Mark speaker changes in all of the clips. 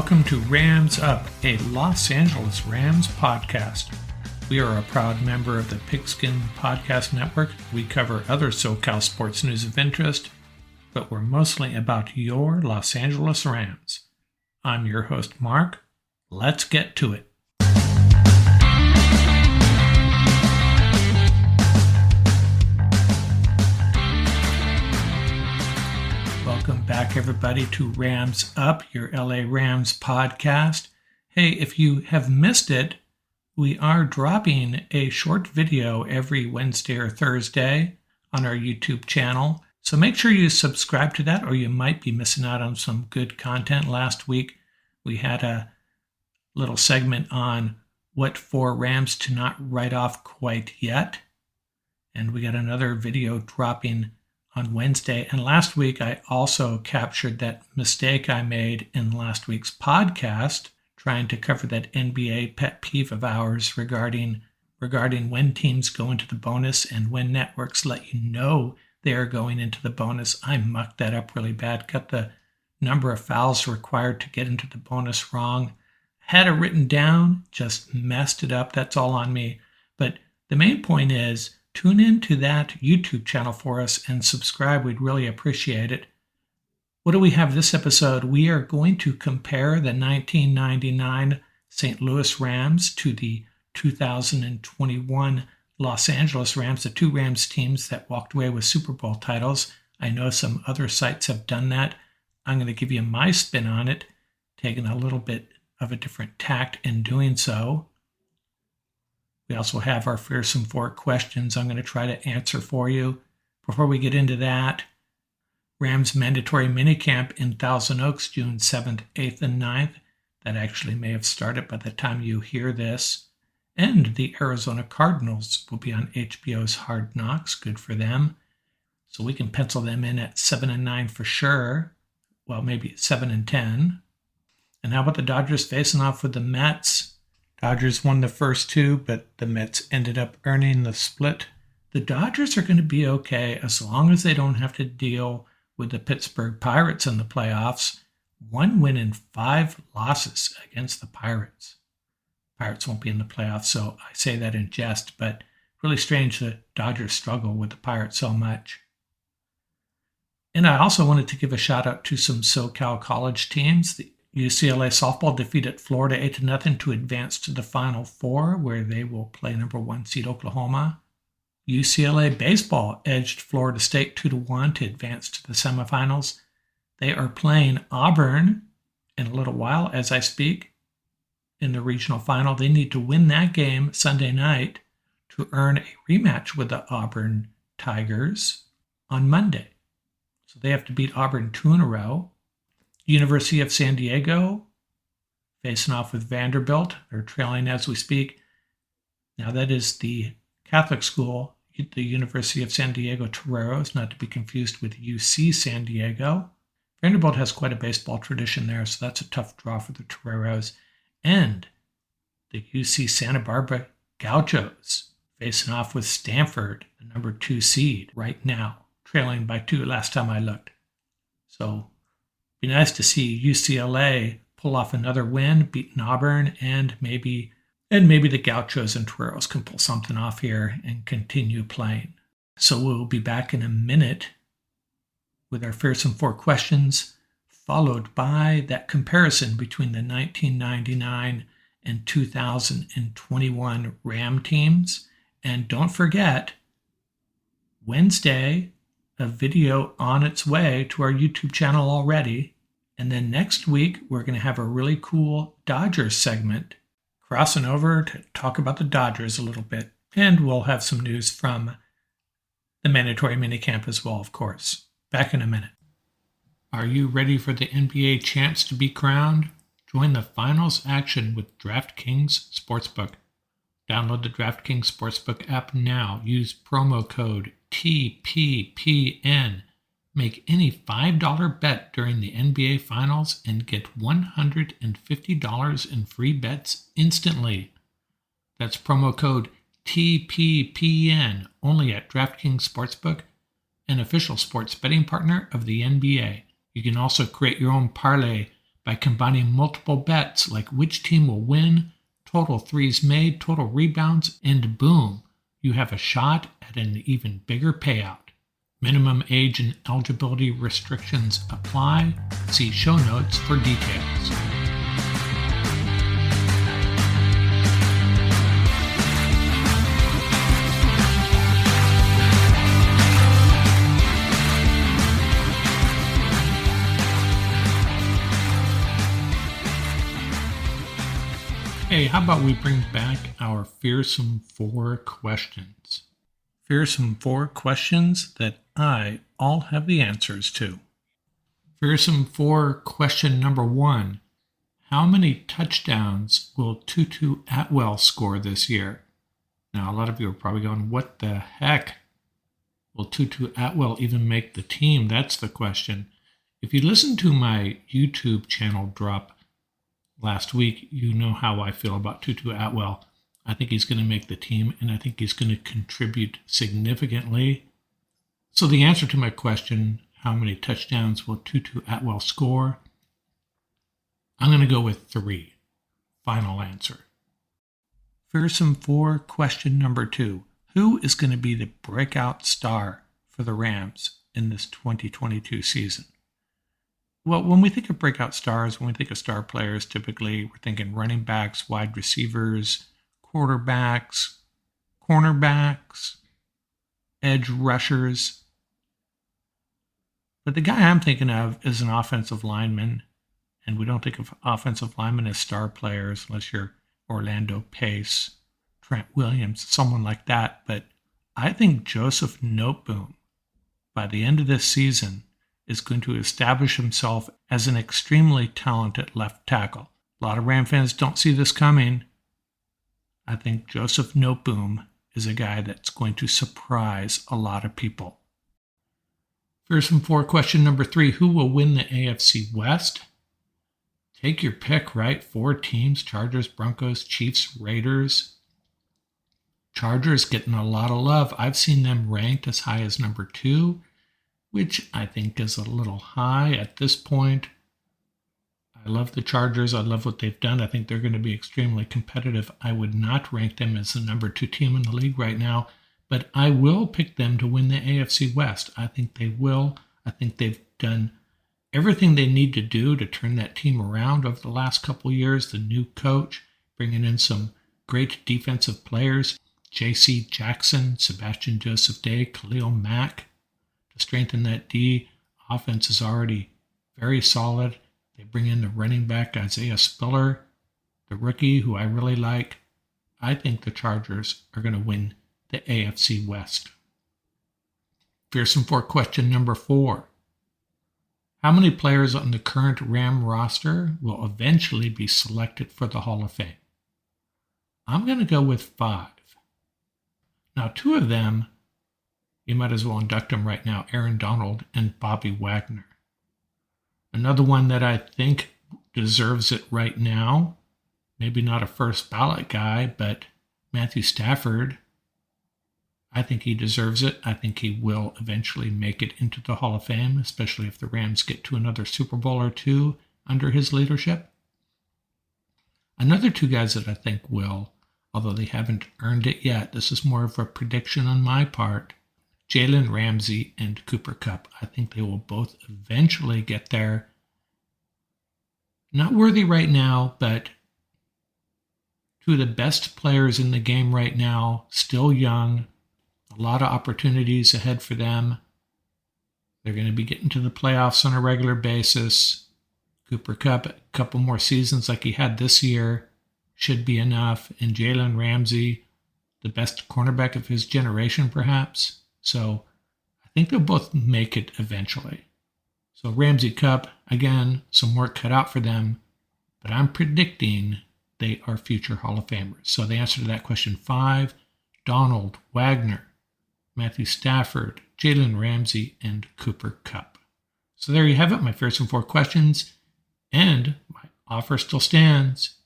Speaker 1: Welcome to Rams Up, a Los Angeles Rams podcast. We are a proud member of the Pigskin Podcast Network. We cover other SoCal sports news of interest, but we're mostly about your Los Angeles Rams. I'm your host, Mark. Let's get to it. Welcome back, everybody, to Rams Up, your LA Rams podcast. Hey, if you have missed it, we are dropping a short video every Wednesday or Thursday on our YouTube channel. So make sure you subscribe to that, or you might be missing out on some good content. Last week, we had a little segment on what 4 Rams to not write off quite yet. And we got another video dropping on Wednesday. And last week, I also captured that mistake I made in last week's podcast, trying to cover that NBA pet peeve of ours regarding when teams go into the bonus and when networks let you know they are going into the bonus. I mucked that up really bad, got the number of fouls required to get into the bonus wrong. Had it written down, just messed it up. That's all on me. But the main point is, tune into that YouTube channel for us and subscribe. We'd really appreciate it. What do we have this episode? We are going to compare the 1999 St. Louis Rams to the 2021 Los Angeles Rams, the 2 Rams teams that walked away with Super Bowl titles. I know some other sites have done that. I'm going to give you my spin on it, taking a little bit of a different tact in doing so. We also have our fearsome 4 questions I'm going to try to answer for you. Before we get into that, Rams mandatory minicamp in Thousand Oaks, June 7th, 8th, and 9th. That actually may have started by the time you hear this. And the Arizona Cardinals will be on HBO's Hard Knocks. Good for them. So we can pencil them in at 7 and 9 for sure. Well, maybe 7 and 10. And how about the Dodgers facing off with the Mets? Dodgers won the first 2, but the Mets ended up earning the split. The Dodgers are going to be okay as long as they don't have to deal with the Pittsburgh Pirates in the playoffs. 1 win and 5 losses against the Pirates. Pirates won't be in the playoffs, so I say that in jest, but really strange that Dodgers struggle with the Pirates so much. And I also wanted to give a shout out to some SoCal college teams. The UCLA softball defeated Florida 8-0 to advance to the Final Four, where they will play number 1 seed Oklahoma. UCLA baseball edged Florida State 2-1 to advance to the semifinals. They are playing Auburn in a little while as I speak in the regional final. They need to win that game Sunday night to earn a rematch with the Auburn Tigers on Monday. So they have to beat Auburn 2 in a row. University of San Diego facing off with Vanderbilt. They're trailing as we speak. Now that is the Catholic school, the University of San Diego Toreros, not to be confused with UC San Diego. Vanderbilt has quite a baseball tradition there, so that's a tough draw for the Toreros. And the UC Santa Barbara Gauchos facing off with Stanford, the number 2 seed right now, trailing by 2 last time I looked. So be nice to see UCLA pull off another win, beating Auburn, and maybe the Gauchos and Toreros can pull something off here and continue playing. So we'll be back in a minute with our fearsome 4 questions, followed by that comparison between the 1999 and 2021 Ram teams. And don't forget, Wednesday, a video on its way to our YouTube channel already. And then next week, we're going to have a really cool Dodgers segment, crossing over to talk about the Dodgers a little bit. And we'll have some news from the mandatory minicamp as well, of course. Back in a minute. Are you ready for the NBA champs to be crowned? Join the finals action with DraftKings Sportsbook. Download the DraftKings Sportsbook app now. Use promo code TPPN. Make any $5 bet during the NBA Finals and get $150 in free bets instantly. That's promo code TPPN only at DraftKings Sportsbook, an official sports betting partner of the NBA. You can also create your own parlay by combining multiple bets like which team will win, total threes made, total rebounds, and boom, you have a shot at an even bigger payout. Minimum age and eligibility restrictions apply. See show notes for details. Hey, how about we bring back our fearsome 4 questions? Fearsome 4 questions that I all have the answers to. Fearsome 4 question number 1. How many touchdowns will Tutu Atwell score this year? Now, a lot of you are probably going, what the heck? Will Tutu Atwell even make the team? That's the question. If you listen to my YouTube channel drop last week, you know how I feel about Tutu Atwell. I think he's going to make the team, and I think he's going to contribute significantly. So the answer to my question, how many touchdowns will Tutu Atwell score? I'm going to go with 3. Final answer. Fearsome 4 question number 2. Who is going to be the breakout star for the Rams in this 2022 season? Well, when we think of breakout stars, when we think of star players, typically we're thinking running backs, wide receivers, quarterbacks, cornerbacks, edge rushers. But the guy I'm thinking of is an offensive lineman, and we don't think of offensive linemen as star players unless you're Orlando Pace, Trent Williams, someone like that. But I think Joseph Noteboom, by the end of this season, is going to establish himself as an extremely talented left tackle. A lot of Ram fans don't see this coming. I think Joseph Noteboom is a guy that's going to surprise a lot of people. Fearsome 4 question number 3. Who will win the AFC West? Take your pick, right? 4 teams: Chargers, Broncos, Chiefs, Raiders. Chargers getting a lot of love. I've seen them ranked as high as number 2, which I think is a little high at this point. I love the Chargers. I love what they've done. I think they're going to be extremely competitive. I would not rank them as the number 2 team in the league right now, but I will pick them to win the AFC West. I think they will. I think they've done everything they need to do to turn that team around over the last couple of years. The new coach, bringing in some great defensive players, J.C. Jackson, Sebastian Joseph Day, Khalil Mack, to strengthen that D. Offense is already very solid. They bring in the running back, Isaiah Spiller, the rookie, who I really like. I think the Chargers are going to win the AFC West. Fearsome 4 question number 4. How many players on the current Ram roster will eventually be selected for the Hall of Fame? I'm going to go with 5. Now, 2 of them, you might as well induct them right now: Aaron Donald and Bobby Wagner. Another one that I think deserves it right now, maybe not a first ballot guy, but Matthew Stafford. I think he deserves it. I think he will eventually make it into the Hall of Fame, especially if the Rams get to another Super Bowl or 2 under his leadership. Another 2 guys that I think will, although they haven't earned it yet, this is more of a prediction on my part: Jalen Ramsey and Cooper Kupp. I think they will both eventually get there. Not worthy right now, but 2 of the best players in the game right now, still young, a lot of opportunities ahead for them. They're going to be getting to the playoffs on a regular basis. Cooper Kupp, a couple more seasons like he had this year, should be enough. And Jalen Ramsey, the best cornerback of his generation, perhaps. So I think they'll both make it eventually. So Ramsey, Kupp, again, some work cut out for them, but I'm predicting they are future Hall of Famers. So the answer to that question: 5, Donald, Wagner, Matthew Stafford, Jalen Ramsey, and Cooper Kupp. So there you have it, my fearsome 4 questions, and my offer still stands.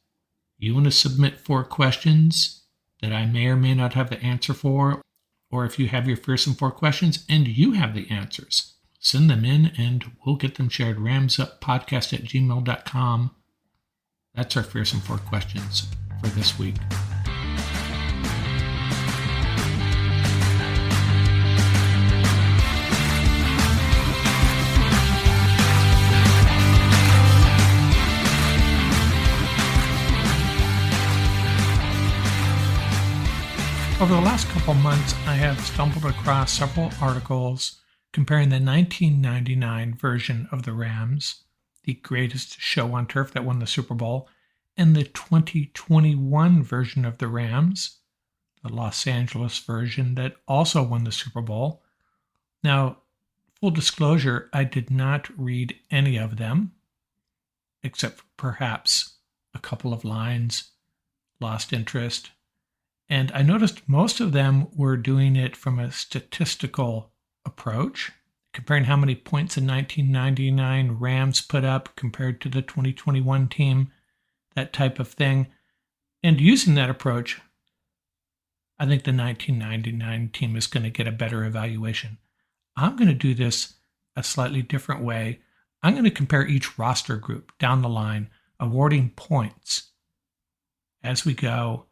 Speaker 1: You want to submit 4 questions that I may or may not have the answer for, or if you have your fearsome 4 questions and you have the answers, send them in and we'll get them shared. ramsuppodcast@gmail.com. That's our Fearsome Four questions for this week. Over the last couple months, I have stumbled across several articles comparing the 1999 version of the Rams, the greatest show on turf that won the Super Bowl, and the 2021 version of the Rams, the Los Angeles version that also won the Super Bowl. Now, full disclosure, I did not read any of them, except perhaps a couple of lines, lost interest. And I noticed most of them were doing it from a statistical approach, comparing how many points the 1999 Rams put up compared to the 2021 team, that type of thing. And using that approach, I think the 1999 team is going to get a better evaluation. I'm going to do this a slightly different way. I'm going to compare each roster group down the line, awarding points as we go.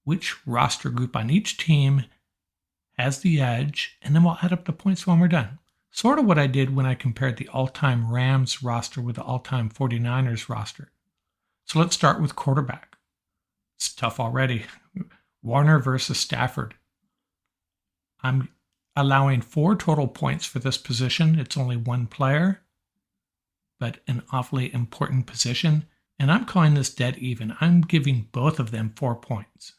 Speaker 1: Which roster group on each team has the edge, and then we'll add up the points when we're done. Sort of what I did when I compared the all-time Rams roster with the all-time 49ers roster. So let's start with quarterback. It's tough already. Warner versus Stafford. I'm allowing 4 total points for this position. It's only one player, but an awfully important position. And I'm calling this dead even. I'm giving both of them 4 points.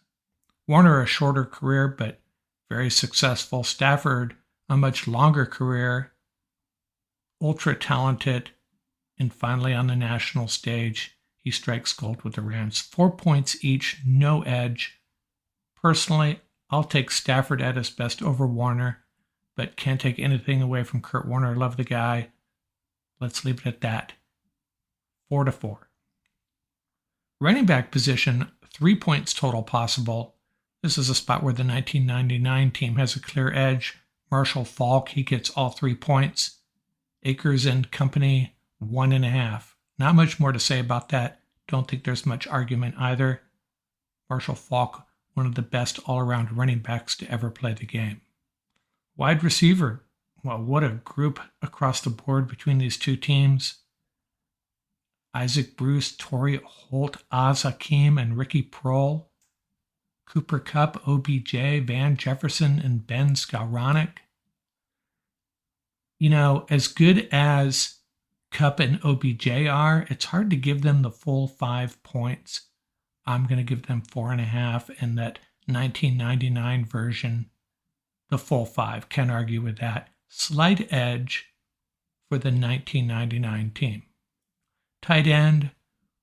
Speaker 1: Warner, a shorter career, but very successful. Stafford, a much longer career, ultra talented, and finally on the national stage, he strikes gold with the Rams. 4 points each, no edge. Personally, I'll take Stafford at his best over Warner, but can't take anything away from Kurt Warner. Love the guy. Let's leave it at that. 4-4. Running back position, 3 points total possible. This is a spot where the 1999 team has a clear edge. Marshall Faulk, he gets all 3 points. Akers and company, 1.5. Not much more to say about that. Don't think there's much argument either. Marshall Faulk, one of the best all-around running backs to ever play the game. Wide receiver, well, what a group across the board between these two teams. Isaac Bruce, Torrey Holt, Oz Hakim, and Ricky Prohl. Cooper Kupp, OBJ, Van Jefferson, and Ben Skowronek. You know, as good as Kupp and OBJ are, it's hard to give them the full 5 points. I'm going to give them 4.5, and that 1999 version, the full 5. Can't argue with that. Slight edge for the 1999 team. Tight end,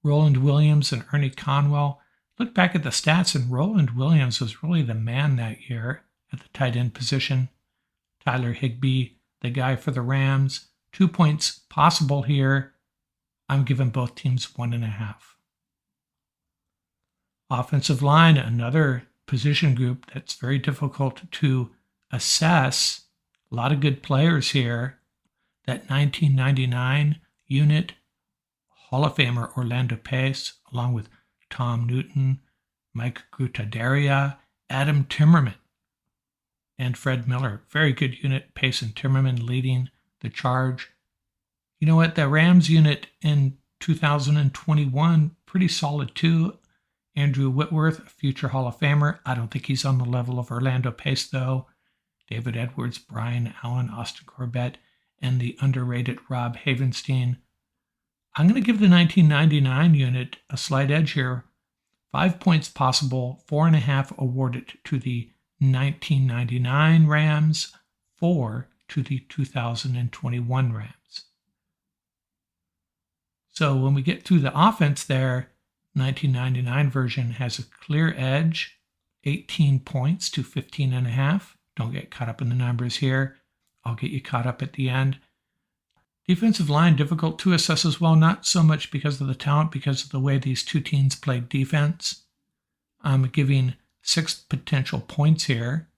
Speaker 1: Roland Williams and Ernie Conwell. Look back at the stats, and Roland Williams was really the man that year at the tight end position. Tyler Higbee, the guy for the Rams. 2 points possible here. I'm giving both teams 1.5. Offensive line, another position group that's very difficult to assess. A lot of good players here. That 1999 unit, Hall of Famer Orlando Pace, along with Tom Newton, Mike Grutadaria, Adam Timmerman, and Fred Miller. Very good unit. Pace and Timmerman leading the charge. You know what? The Rams unit in 2021, pretty solid too. Andrew Whitworth, a future Hall of Famer. I don't think he's on the level of Orlando Pace, though. David Edwards, Brian Allen, Austin Corbett, and the underrated Rob Havenstein. I'm going to give the 1999 unit a slight edge here. 5 points possible, 4.5 awarded to the 1999 Rams, 4 to the 2021 Rams. So when we get through the offense there, 1999 version has a clear edge, 18 points to 15.5. Don't get caught up in the numbers here. I'll get you caught up at the end. Defensive line, difficult to assess as well, not so much because of the talent, because of the way these two teams played defense. I'm giving 6 potential points here.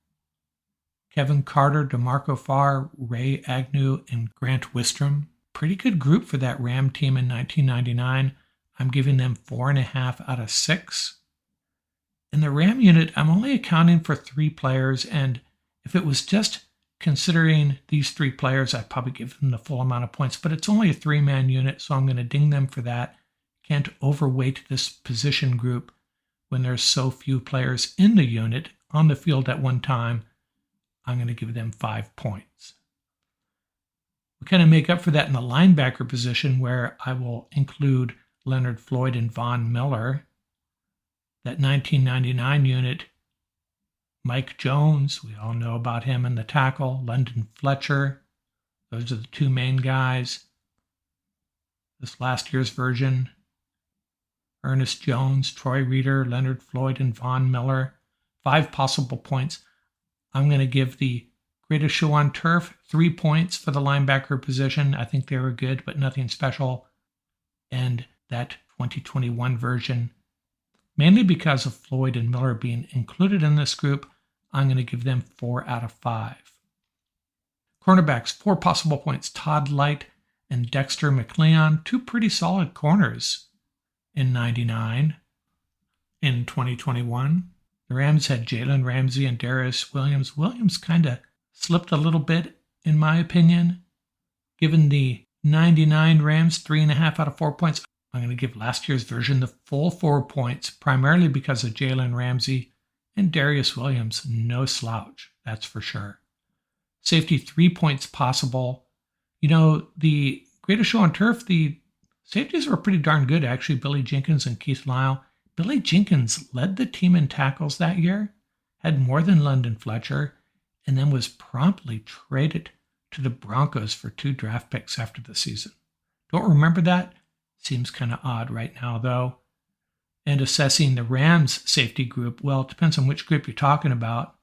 Speaker 1: Kevin Carter, DeMarco Farr, Ray Agnew, and Grant Wistrom. Pretty good group for that Ram team in 1999. I'm giving them 4.5 out of 6. In the Ram unit, I'm only accounting for 3 players, and if it was just considering these 3 players, I'd probably give them the full amount of points, but it's only a 3-man unit, so I'm going to ding them for that. Can't overweight this position group when there's so few players in the unit on the field at one time. I'm going to give them 5 points. We kind of make up for that in the linebacker position, where I will include Leonard Floyd and Von Miller. That 1999 unit, Mike Jones, we all know about him in the tackle, London Fletcher. Those are the 2 main guys. This last year's version, Ernest Jones, Troy Reeder, Leonard Floyd, and Von Miller. 5 possible points. I'm going to give the Greatest Show on Turf 3 points for the linebacker position. I think they were good, but nothing special. And that 2021 version, mainly because of Floyd and Miller being included in this group, I'm going to give them 4 out of 5. Cornerbacks, 4 possible points. Todd Light and Dexter McLeon, 2 pretty solid corners in 99. In 2021, the Rams had Jalen Ramsey and Darius Williams. Williams kind of slipped a little bit, in my opinion. Given the 99 Rams 3.5 out of 4 points, I'm going to give last year's version the full 4 points, primarily because of Jalen Ramsey and Darius Williams. No slouch, that's for sure. Safety, 3 points possible. You know, the Greatest Show on Turf, the safeties were pretty darn good, actually. Billy Jenkins and Keith Lyle. Billy Jenkins led the team in tackles that year, had more than London Fletcher, and then was promptly traded to the Broncos for 2 draft picks after the season. Don't remember that? Seems kind of odd right now, though. And assessing the Rams safety group, well, it depends on which group you're talking about.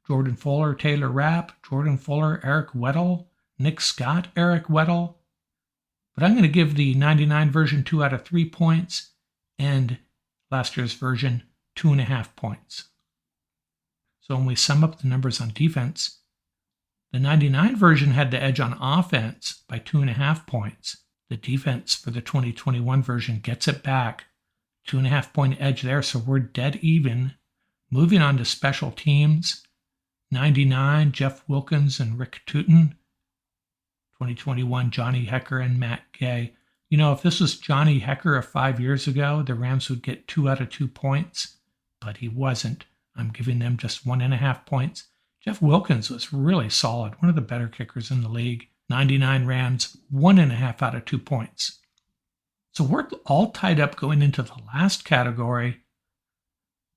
Speaker 1: Jordan Fuller, Taylor Rapp, Jordan Fuller, Eric Weddle, Nick Scott, Eric Weddle. But I'm going to give the 99 version 2 out of 3 points, and last year's version 2.5 points. So when we sum up the numbers on defense, the 99 version had the edge on offense by 2.5 points. The defense for the 2021 version gets it back. 2.5 point edge there, so we're dead even. Moving on to special teams, 99, Jeff Wilkins and Rick Tootin. 2021, Johnny Hecker and Matt Gay. You know, if this was Johnny Hecker of 5 years ago, the Rams would get 2 out of 2 points, but he wasn't. I'm giving them just 1.5 points. Jeff Wilkins was really solid, one of the better kickers in the league. 99 Rams, 1.5 out of 2 points. So we're all tied up going into the last category,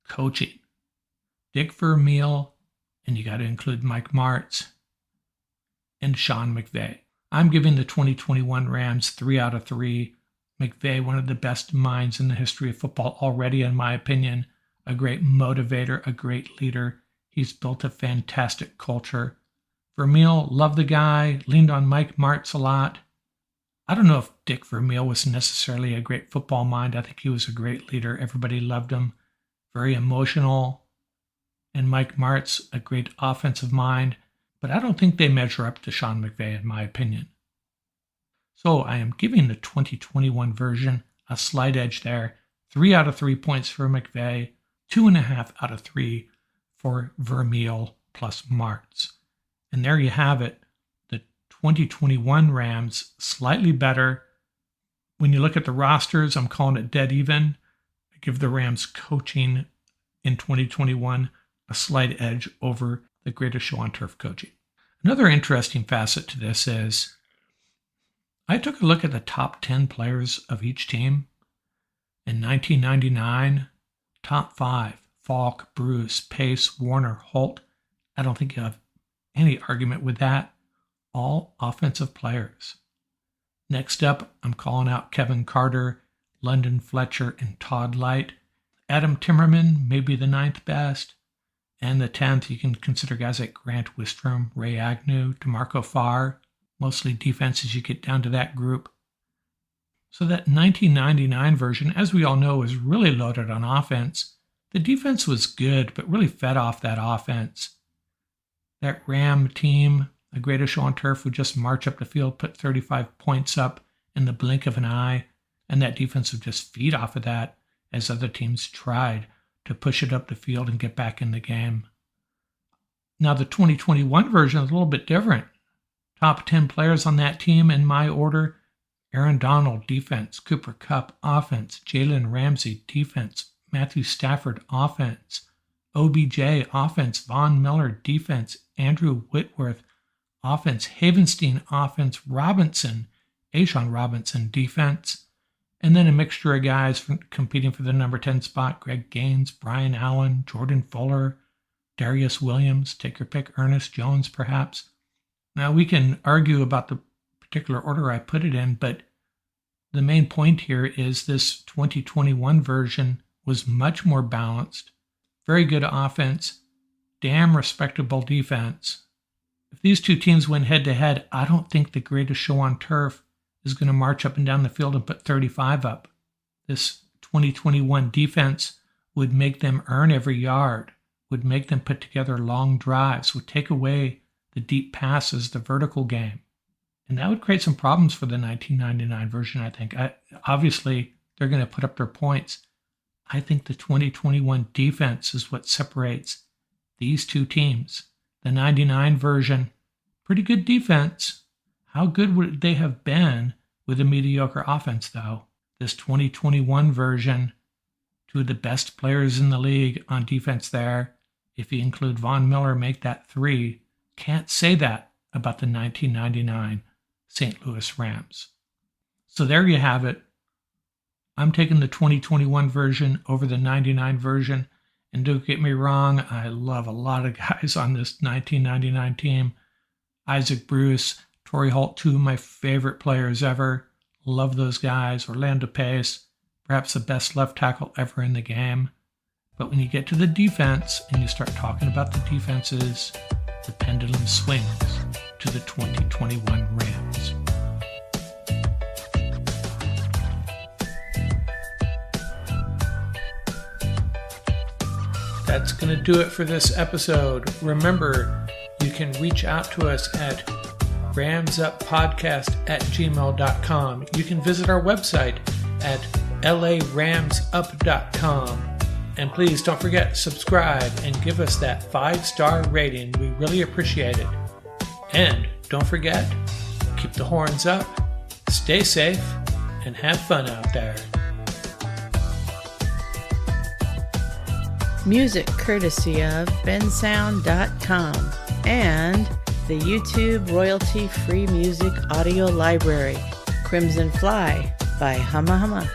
Speaker 1: coaching. Dick Vermeil, and you got to include Mike Martz, and Sean McVay. I'm giving the 2021 Rams 3 out of 3. McVay, one of the best minds in the history of football already, in my opinion. A great motivator, a great leader. He's built a fantastic culture. Vermeil, loved the guy, leaned on Mike Martz a lot. I don't know if Dick Vermeil was necessarily a great football mind. I think he was a great leader. Everybody loved him. Very emotional. And Mike Martz, a great offensive mind. But I don't think they measure up to Sean McVay, in my opinion. So I am giving the 2021 version a slight edge there. 3 out of 3 points for McVay, 2.5 out of 3 for Vermeil plus Martz. And there you have it. The 2021 Rams, slightly better. When you look at the rosters, I'm calling it dead even. I give the Rams coaching in 2021 a slight edge over the Greatest Show on Turf coaching. Another interesting facet to this is I took a look at the top 10 players of each team. In 1999, top 5, Falk, Bruce, Pace, Warner, Holt. I don't think you have any argument with that. All offensive players. Next up, I'm calling out Kevin Carter, London Fletcher, and Todd Light. Adam Timmerman, maybe the 9th best. And the 10th, you can consider guys like Grant Wistrom, Ray Agnew, DeMarco Farr, mostly defense as you get down to that group. So that 1999 version, as we all know, was really loaded on offense. The defense was good, but really fed off that offense. That Ram team, the greatest show on turf, would just march up the field, put 35 points up in the blink of an eye, and that defense would just feed off of that as other teams tried to push it up the field and get back in the game. Now, the 2021 version is a little bit different. Top 10 players on that team in my order: Aaron Donald, defense; Cooper Kupp, offense; Jalen Ramsey, defense; Matthew Stafford, offense; OBJ, offense; Von Miller, defense; Andrew Whitworth, offense; Havenstein, offense; Ashawn Robinson, defense. And then a mixture of guys competing for the number 10 spot: Greg Gaines, Brian Allen, Jordan Fuller, Darius Williams, take your pick, Ernest Jones perhaps. Now we can argue about the particular order I put it in, but the main point here is this 2021 version was much more balanced, very good offense, damn respectable defense. If these two teams went head to head, I don't think the greatest show on turf is going to march up and down the field and put 35 up. This 2021 defense would make them earn every yard, would make them put together long drives, would take away the deep passes, the vertical game. And that would create some problems for the 1999 version, I think. Obviously, they're going to put up their points. I think the 2021 defense is what separates these two teams. The 99 version, pretty good defense. How good would they have been with a mediocre offense, though? This 2021 version, two of the best players in the league on defense there. If you include Von Miller, make that three. Can't say that about the 1999 St. Louis Rams. So there you have it. I'm taking the 2021 version over the 99 version. And don't get me wrong, I love a lot of guys on this 1999 team. Isaac Bruce, Torrey Holt, two of my favorite players ever. Love those guys. Orlando Pace, perhaps the best left tackle ever in the game. But when you get to the defense and you start talking about the defenses, the pendulum swings to the 2021 Rams. That's going to do it for this episode. Remember, you can reach out to us at ramsuppodcast@gmail.com. You can visit our website at laramsup.com. And please don't forget, subscribe and give us that 5-star rating. We really appreciate it. And don't forget, keep the horns up, stay safe, and have fun out there.
Speaker 2: Music courtesy of bensound.com and the YouTube royalty-free music audio library, Crimson Fly by Humma Humma.